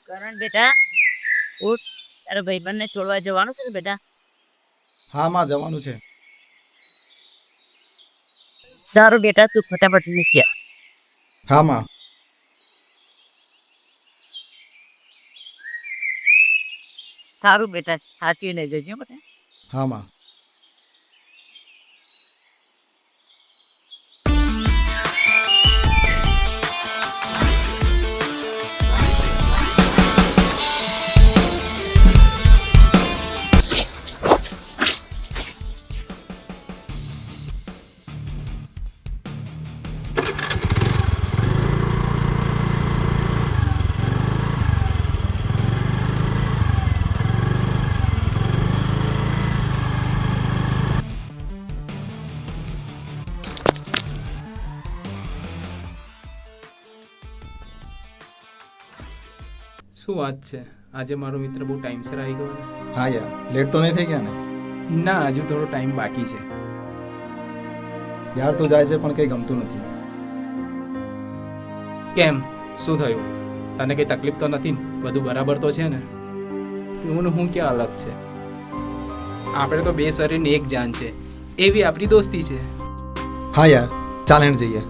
કરણ બેટા ઉઠ, તારા ભાઈબંધને છોડવા જવાનું છે ને બેટા? હા માં જવાનું છે. સારું બેટા, તું ફટાફટ નીકળ. હા માં. સારું બેટા, સાચવીને જજો બેટા. હા માં. શું વાત છે, આજે મારો મિત્ર બહુ ટાઈમસર આવી ગયો ને? હા યાર, લેટ તો નહીં થઈ ગયા ને? ના, હજુ થોડો ટાઈમ બાકી છે. યાર તું જાય છે પણ કંઈ ગમતું નથી. કેમ, શું થયું? તને કંઈ તકલીફ તો નથી ને? બધું બરાબર તો છે ને? તું ને હું ક્યાં અલગ છે? આપણે તો બે શરીરની એક જાન છે, એવી આપણી દોસ્તી છે. હા યાર, ચાલ હેણ જઈએ.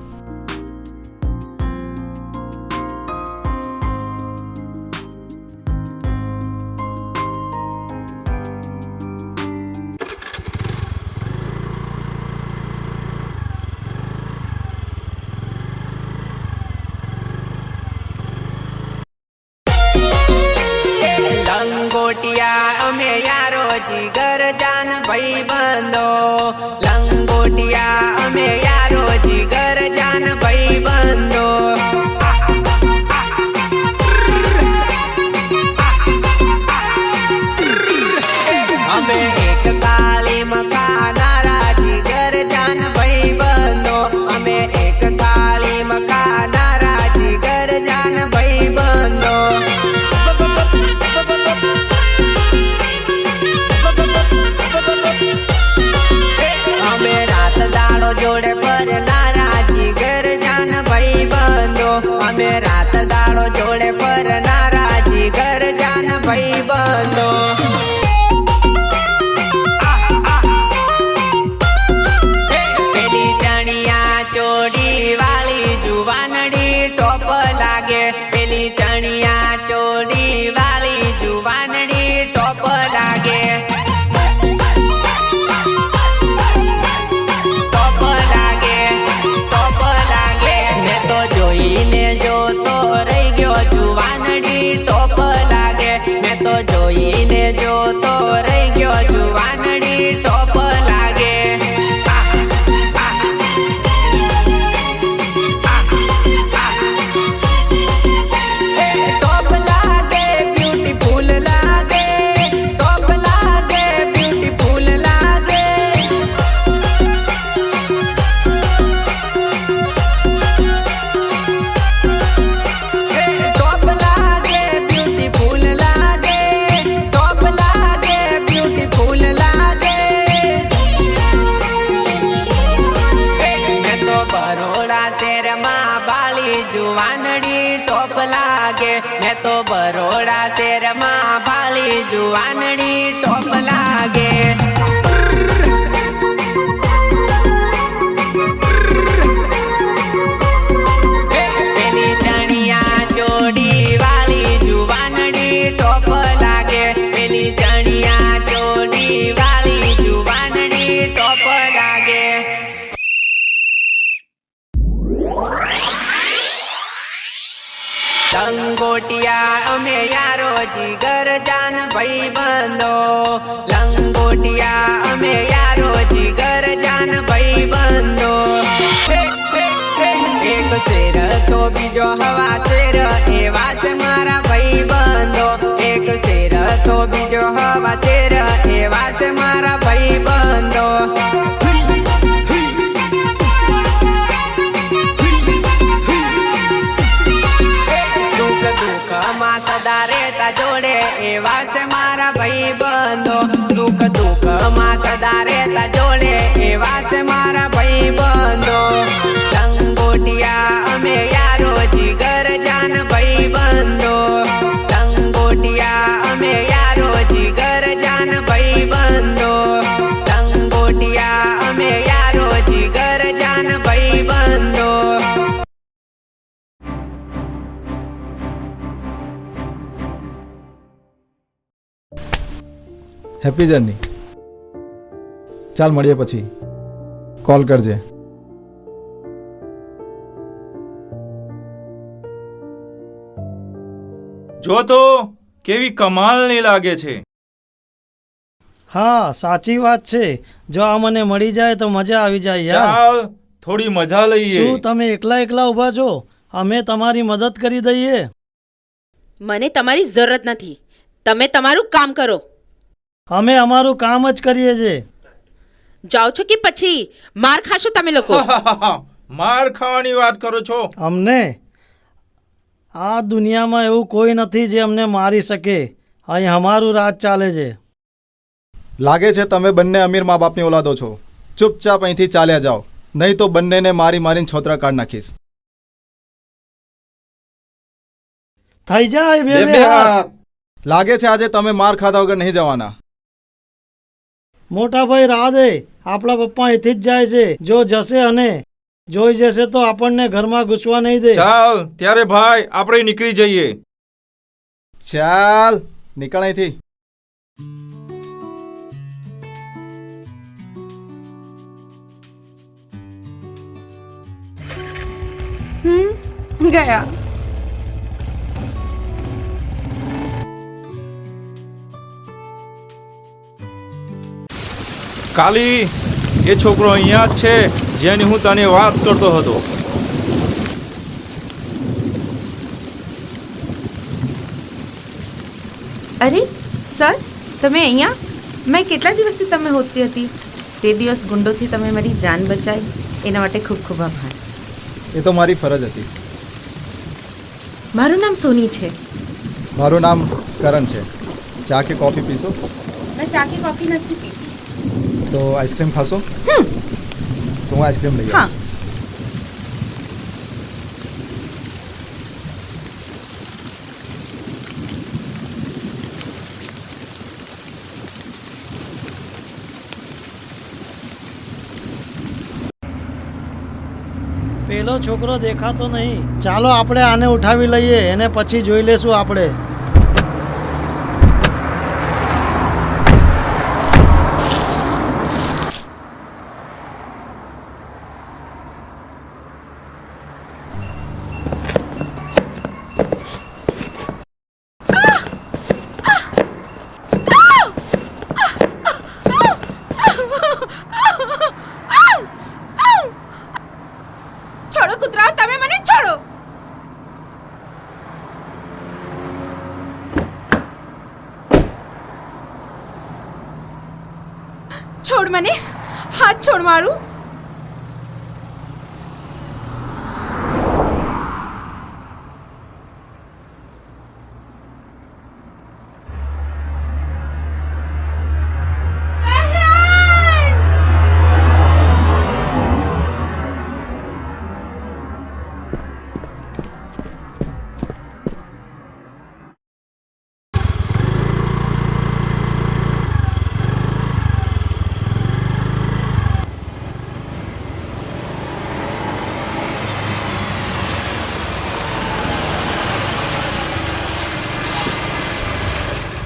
લંગોટિયા અમે યારો જીગર જાન ભાઈ બંધો. લંગોટિયા અમે યારો જીગર જાન ભાઈ બંધો. અમે એક તાલીમ ખાનારા જીગર જાન ભાઈ બંધો. અમે એક તાલીમ ખાનારા જીગર જાન ભાઈ બંધો. અમે રાત દાડો જોડે પર નારા જીગર જાન ભાઈ બંધો. અમે રાત દાડો જોડે પર નારા જીગર જાન ભાઈ બંધો. પેલી ચણિયા ચોડી વાળી જુવાનડી ટોપ લાગે. પેલી ચણિયા ચોડી વાળી જુવાનડી ટોપ લાગે. ટોપ લાગે, ટોપ લાગે. મેં તો જોઈને જોતો રહી ગયો જુવાનડી ટોપ લાગે. મેં તો જોઈને જોતો રહી ગયો જુવાનડી ટોપ લાગે. ટોપ લાગે, બ્યુટીફુલ લાગે. ટોપ લાગે, બ્યુટીફુલ લાગે. ટોપ લાગે, બ્યુટીફુલ લાગે. ટોપ લાગે, બ્યુટીફુલ લાગે. મેં તો બરોડા શહેરમાં બાળી જુવાનડી ટોપ લાગે. મેં તો બરોડા શહેરમાં બાળી જુવાનડી ટોપ લાગે. પેલી ચણિયા ચોડી વાળી જુવાનડી ટોપ લાગે. પેલી ચણિયા ચોડી વાળી જુવાનડી ટોપ લાગે. લંગોટિયા અમે યારો જીગર જાન ભાઈ બંધો. લંગોટિયા અમે યારો જીગર જાન ભાઈ બંધો. એક શેર તો બીજો હવા શેર, એવા છે મારા ભાઈ બંધો. એક શેર તો બીજો હવા શેર, એવા છે મારા ભાઈ બંધો. સુખ દુઃખમાં સદા રહેતા જોડે, એવા છે મારા ભાઈ બંધો. સુખ દુઃખમાં સદા રહેતા જોડે, એવા છે મારા ભાઈ બંધો. લંગોટિયા અમે યારો જીગર જાન ભાઈ બંધો. Happy journey. ચાલ મળીએ પછી, કોલ કરજે. જો તો કેવી કમાલની લાગે છે. હા સાચી વાત છે. જો આ મને મળી જાય તો મજા આવી જાય યાર. ચાલ થોડી મજા લઈએ. શું તમે એકલા એકલા ઊભા છો? અમે તમારી મદદ કરી દઈએ. મને તમારી જરૂરત નથી. તમે તમારું કામ કરો. અમે અમારું કામ જ કરીએ છીએ. જાઓ છો કે પછી માર ખાશો તમે લોકો? માર ખાવાની વાત કરો છો? અમને આ દુનિયામાં એવું કોઈ નથી જે અમને મારી શકે. અહીં અમારું રાજ ચાલે છે. લાગે છે તમે બંને અમીર મા બાપની ઓલાદો છો. ચૂપચાપ અહીંથી ચાલ્યા જાઓ, નહીં તો બંનેને મારી મારીને છોતરા કાઢ નાખીશ. થઈ જાય બે બે બે હાથ. હાથ. લાગે છે આજે તમે માર ખાધા વગર નહીં જવાના. મોટા ભાઈ રાહ દે. આપણા પપ્પા અહીંથી જ જાય છે. જો જશે અને જોઈ જશે તો આપણને ઘરમાં ઘૂસવા નહીં દે. ચાલ ત્યારે ભાઈ આપણે નીકળી જઈએ. ચાલ નીકળ અહીંથી. ગયા. કાલી, એ છોકરો અહીંયા જ છે જેની હું તને વાત કરતો હતો. અરે સર, તમે અહીંયા? મેં કેટલા દિવસથી તમે હોતી હતી. તે દિવસ ગુંડોથી તમે મારી જાન બચાવી, એના માટે ખૂબ ખૂબ આભાર. એ તો મારી ફરજ હતી. મારું નામ સોની છે. મારું નામ કરણ છે. ચા કે કોફી પીશો? મેં ચા કે કોફી નથી પીતી. તો આઈસ્ક્રીમ ખાશો? તો હું આઈસ્ક્રીમ લઈ હા. આવું. પેલો છોકરો દેખાતો નહીં. ચાલો આપણે આને ઉઠાવી લઈએ, એને પછી જોઈ લેશું આપણે. છોડો કૂતરાઓ, તમે મને છોડો. છોડ મને. હાથ છોડ મારું.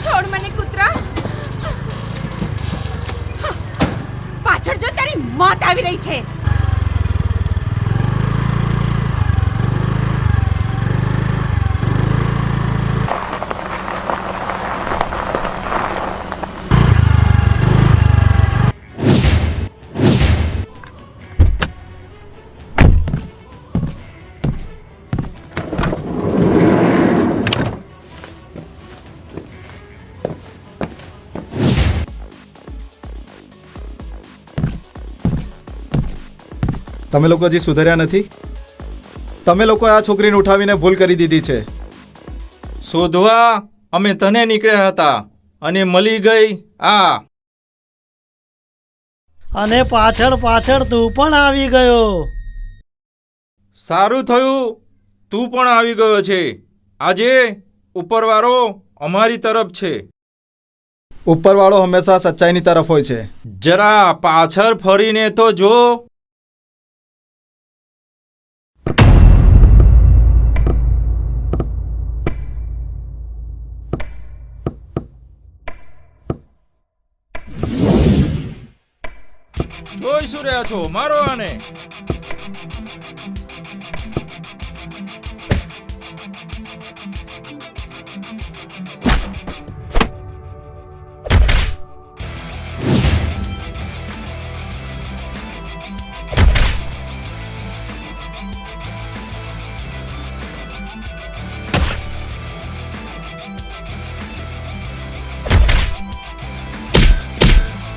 છોડ મને કૂતરા. પાછળ જો, તારી મોત આવી રહી છે. તમે લોકો હજી સુધર્યા નથી. તમે લોકો આ છોકરીને ઉઠાવીને ભૂલ કરી દીધી છે. શોધવા અમે તને નીકળ્યા હતા અને મળી ગઈ આ. અને પાછળ પાછળ તું પણ આવી ગયો. સારું થયું તું પણ આવી ગયો છે. આજે ઉપરવાળો અમારી તરફ છે. ઉપરવાળો હંમેશા સચ્ચાઈની તરફ હોય છે. જરા પાછળ ફરીને તો જો. જોઈ શું રહ્યા છો? મારો આને.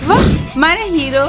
વાહ મારા હીરો.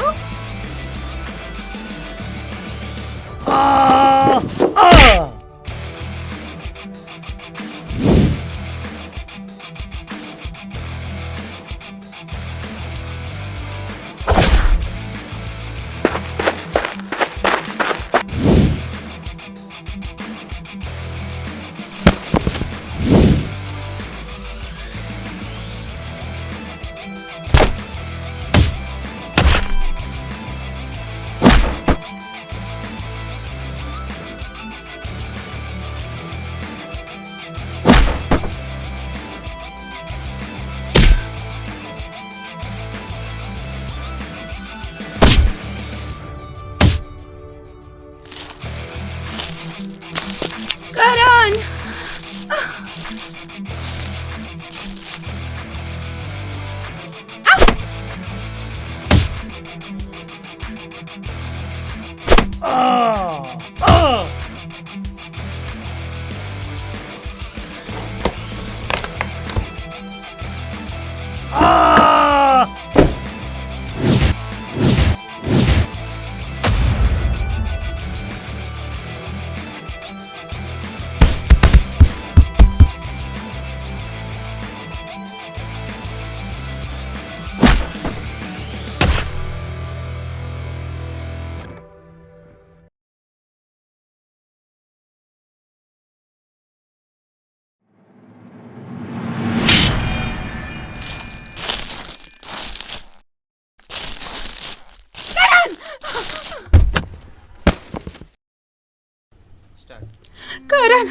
કરણ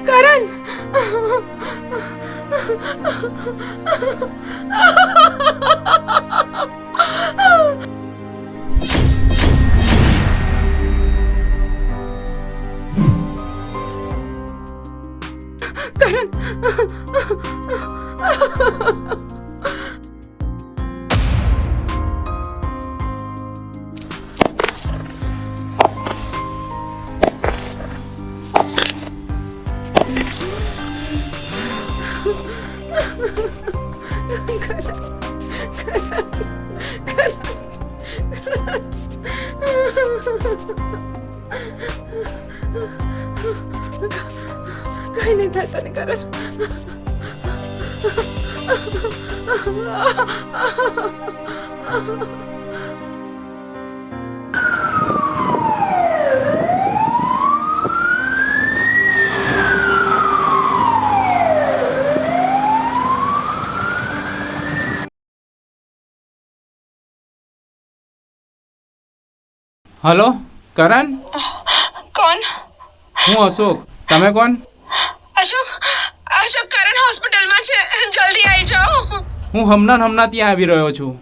કરણ કરણ કઈ નહીં થાય તને કરણ. હલો કરણ, કોણ? હું અશોક. તમે કોણ? અશોક અશોક કરણ હોસ્પિટલમાં છે, જલ્દી આવી જાઓ. હું હમણાં ત્યાં આવી રહ્યો છું.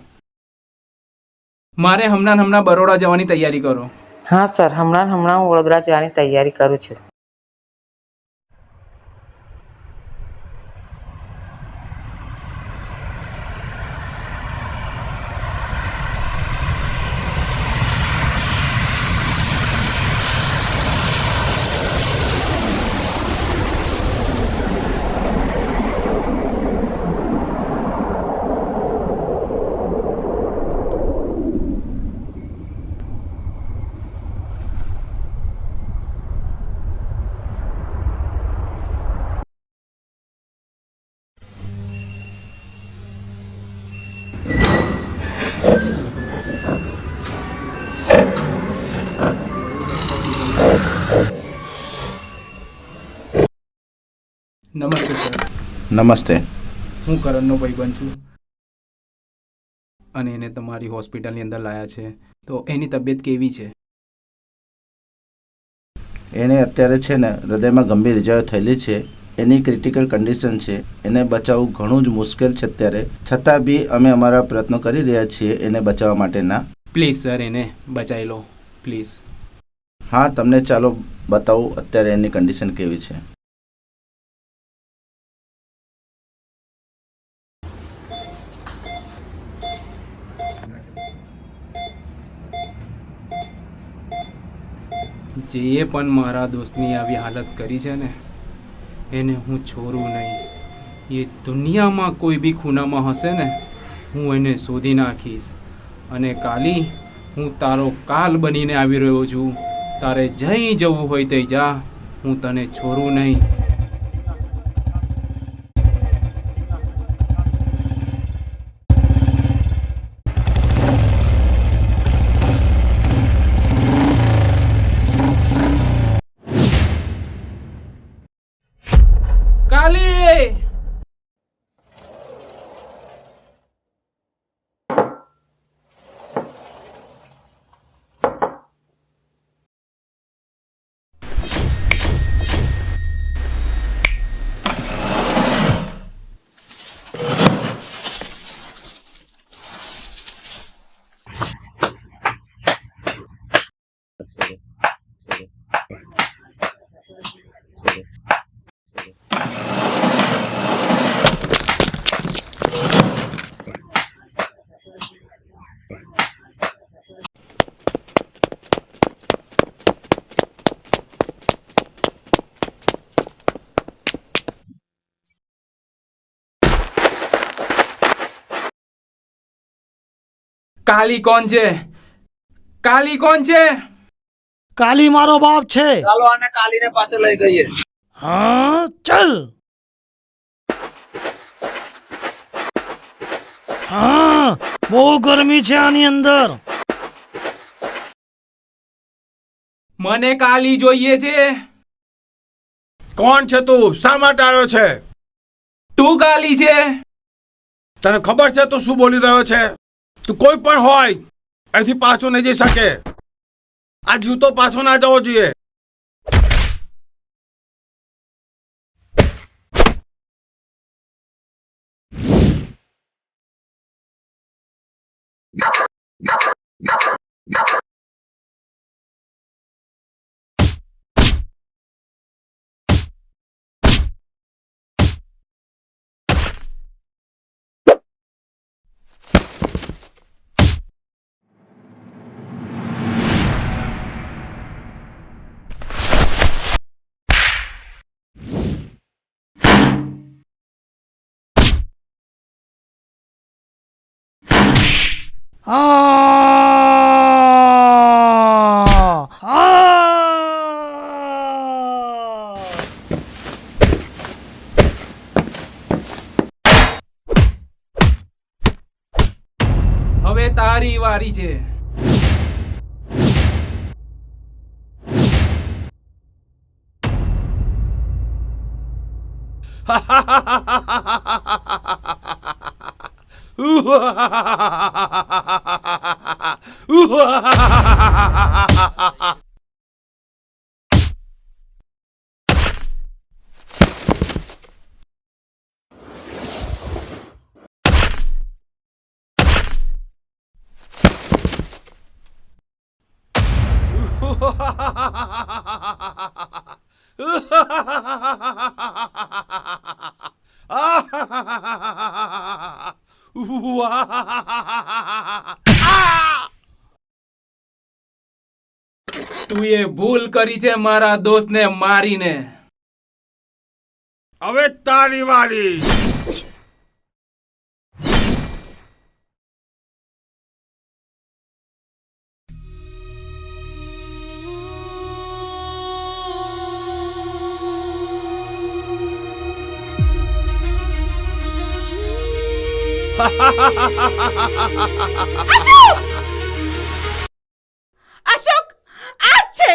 મારે હમણાં બરોડા જવાની તૈયારી કરો. હા સર, હમણાં હું વડોદરા જવાની તૈયારી કરું છું. નમસ્તે સર. નમસ્તે. હું કરણનો ભાઈબંધ છું અને એને તમારી હોસ્પિટલની અંદર લાયા છે. તો એની તબિયત કેવી છે? એને અત્યારે છે ને હૃદયમાં ગંભીર ઇજાઓ થયેલી છે એની ક્રિટિકલ કન્ડિશન છે, એને બચાવવું ઘણું જ મુશ્કેલ છે અત્યારે, છતાં બી અમે અમારા પ્રયત્નો કરી રહ્યા છીએ એને બચાવવા માટેના. પ્લીઝ સર, એને બચાવી લો પ્લીઝ. હા, તમને ચાલો બતાવું અત્યારે એની કન્ડિશન કેવી છે. જે પણ મારા દોસ્તની આવી હાલત કરી છે ને, એને હું છોડું નહીં. એ દુનિયામાં કોઈ બી ખૂનામાં હશે ને, હું એને શોધી નાખીશ. અને કાલી, હું તારો કાલ બનીને આવી રહ્યો છું. તારે જઈ જવું હોય તે જા, હું તને છોડું નહીં. કાલી! કાલી કોણ છે? કાલી કોણ છે? કાલી મારો બાપ છે. ચાલો આને કાલીને પાસે લઈ ગઈએ. હા, ચલ. હા, બહુ ગરમી છે આની અંદર. મને કાલી જોઈએ છે. કોણ છે તું? શા માટે આવ્યો છે? તું કાલી છે? તને ખબર છે તું શું બોલી રહ્યો છે? તું કોઈ પણ હોય અહીંથી પાછો નહીં જઈ શકે. આ જીવતો પાછો ના જવો જોઈએ. હવે તારી વારી છે. તું એ ભૂલ કરી છે મારા દોસ્તને મારીને. હવે તારી વારી. અશોક, આ જ છે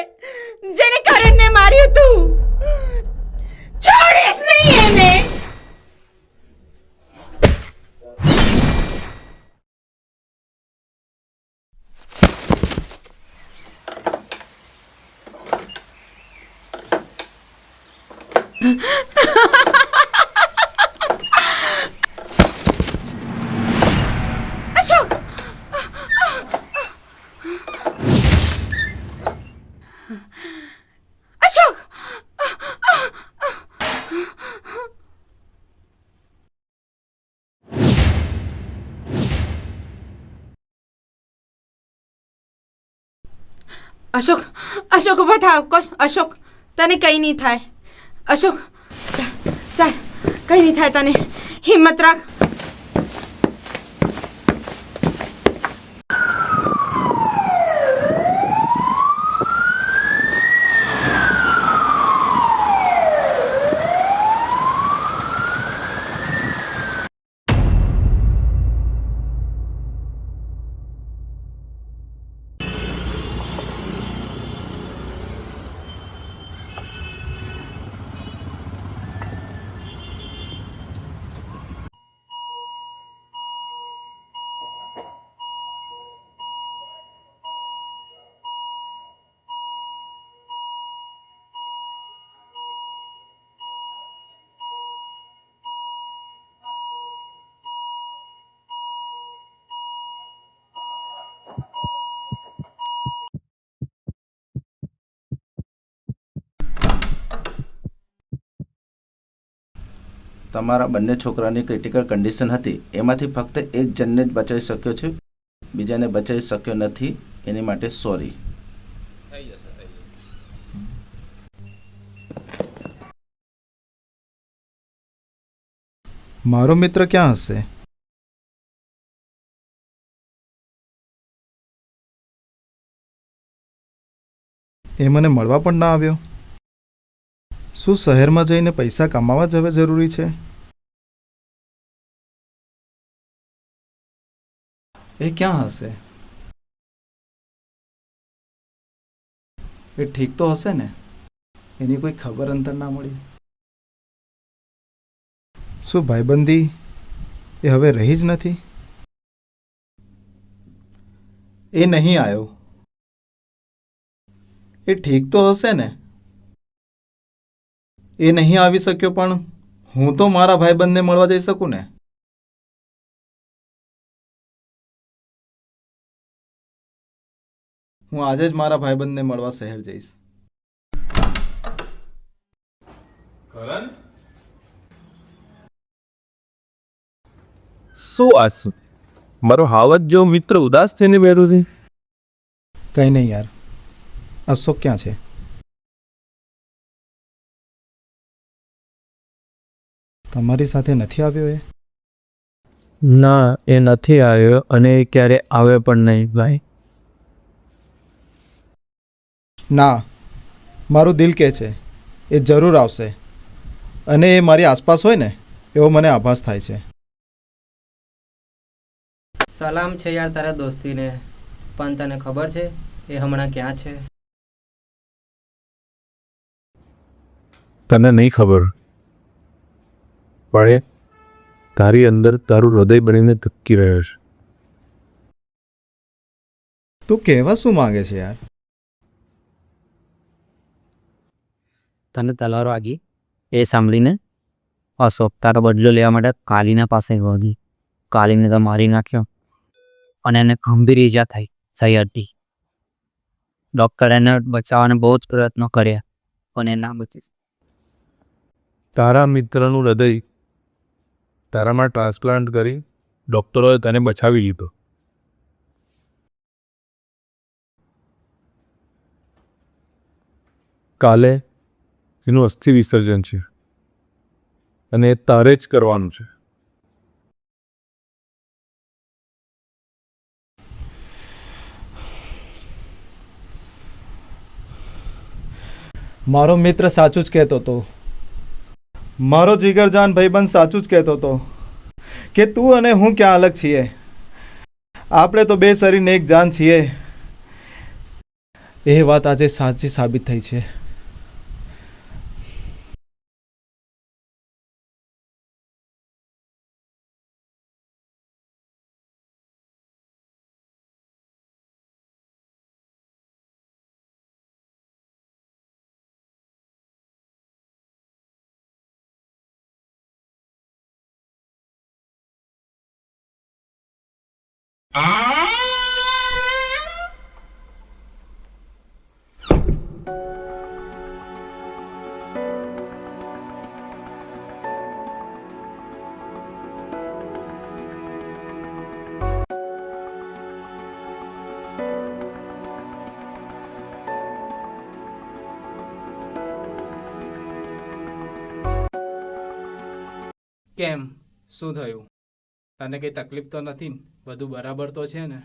જેને કરણને માર્યું તું. છોડીશ નહીં એને. અશોક, અશોક ઊભા થાવ. અશોક, તને કંઈ નહીં થાય. અશોક, ચાલ ચાલ, કંઈ નહીં થાય તને. હિંમત રાખ. તમારા બંને છોકરાની ક્રિટિકલ કન્ડિશન હતી, એમાંથી ફક્ત એક જણને જ બચાવી શક્યો છે, બીજાને બચાવી શક્યો નથી. એની માટે સોરી. મારો મિત્ર ક્યાં હશે? એ મને મળવા પણ ના આવ્યો. શું શહેરમાં જઈને પૈસા કમાવા જ હવે જરૂરી છે? એ ક્યાં હશે? એ ઠીક તો હશે ને? એની કોઈ ખબર અંતર ના મળી. શું ભાઈબંધી એ હવે રહી જ નથી? એ નહીં આવ્યો. એ ઠીક તો હશે ને? એ નહીં આવી શક્યો, પણ હું તો મારા ભાઈબંધને મળવા જઈ શકું ને? હું આજે જ મારા ભાઈબંધને મળવા શહેર જઈશ. કરણ, શું આસુ મારો હાવત જો મિત્ર ઉદાસ થઈને બેઠો છે. કંઈ નહીં યાર. અશોક ક્યાં છે? તમારી સાથે નથી આવ્યો એ? ના, એ નથી આવ્યો અને એ ક્યારે આવે પણ નહીં ભાઈ. ના, મારું દિલ કહે છે એ જરૂર આવશે, અને એ મારી આસપાસ હોય ને એવો મને આભાસ થાય છે. સલામ છે યાર તારા દોસ્તીને, પણ તને ખબર છે એ હમણાં ક્યાં છે? તને નહીં ખબર, પણ એ તારી અંદર તારું હૃદય બનીને ધબકી રહ્યો છે. તું કહેવા શું માંગે છે યાર? તને તલવાર વાગી એ સાંભળીને અશોક તારો બદલો લેવા માટે કાલીના પાસે ગયો હતી. કાલીને તો મારી નાખ્યો અને એને ગંભીર ઈજા થઈ હતી. ડૉક્ટરે એને બચાવવાને બહુ જ પ્રયત્નો કર્યા, પણ એ ના બચી. તારા મિત્રનું હૃદય તારામાં ટ્રાન્સપ્લાન્ટ કરી ડૉક્ટરોએ તને બચાવી લીધો. કાલે એનું અસ્થિ વિસર્જન છે અને એ તારે જ કરવાનું છે. મારો મિત્ર સાચું જ કહેતો હતો. મારો જીગરજાન ભાઈબંધ સાચું જ કહેતો હતો કે તું અને હું ક્યાં અલગ છીએ. આપણે તો બે શરીરને એક જાન છીએ. એ વાત આજે સાચી સાબિત થઈ છે. કેમ, શું થયું? તને કંઈ તકલીફ તો નથી ને? બધું બરાબર તો છે ને?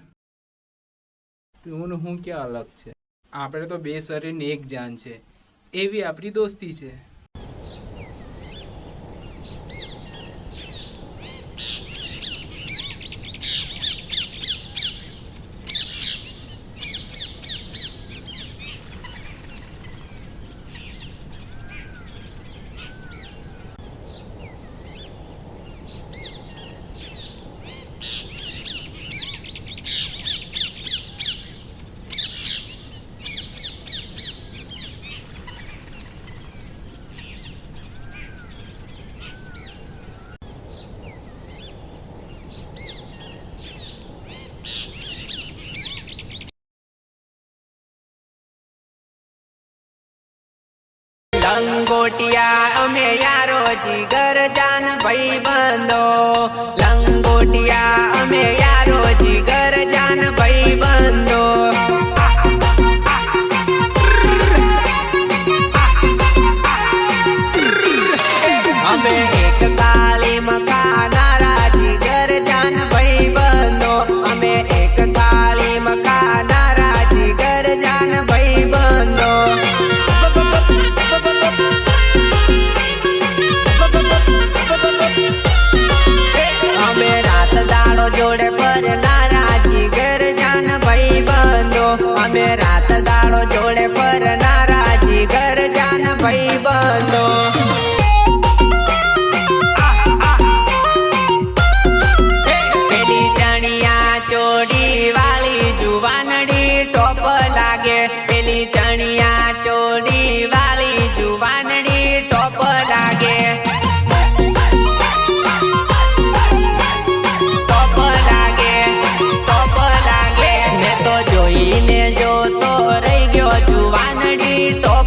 તું ને હું ક્યાં અલગ છે? આપણે તો બે શરીર ને એક જાન છે, એવી આપણી દોસ્તી છે. લંગોટિયા અમે યારો જીગર જાન ભાઈ બંધો, લંગોટિયા અમે યારો જીગર જાન ભાઈ બંધો. અમે એક તાલી મકાનારા જીગર જાન ભાઈ બંધો, અમે એક તાલી મકાનારા જીગર જાન ભાઈ બંધો. અમે રાત દાડો જોડે પર નારા જીગર જાન ભાઈ બંધો, અમે રાત દાડો જોડે પર નારા જીગર જાન ભાઈ બંધો. પેલી ચણિયા ચોડી વાળી જુવાનડી ટોપ લાગે, પેલી ચણિયા ચોડી વાળી જુવાનડી ટોપ લાગે. જોઈને જો તો રહી ગયો જુવાનડી ટોપ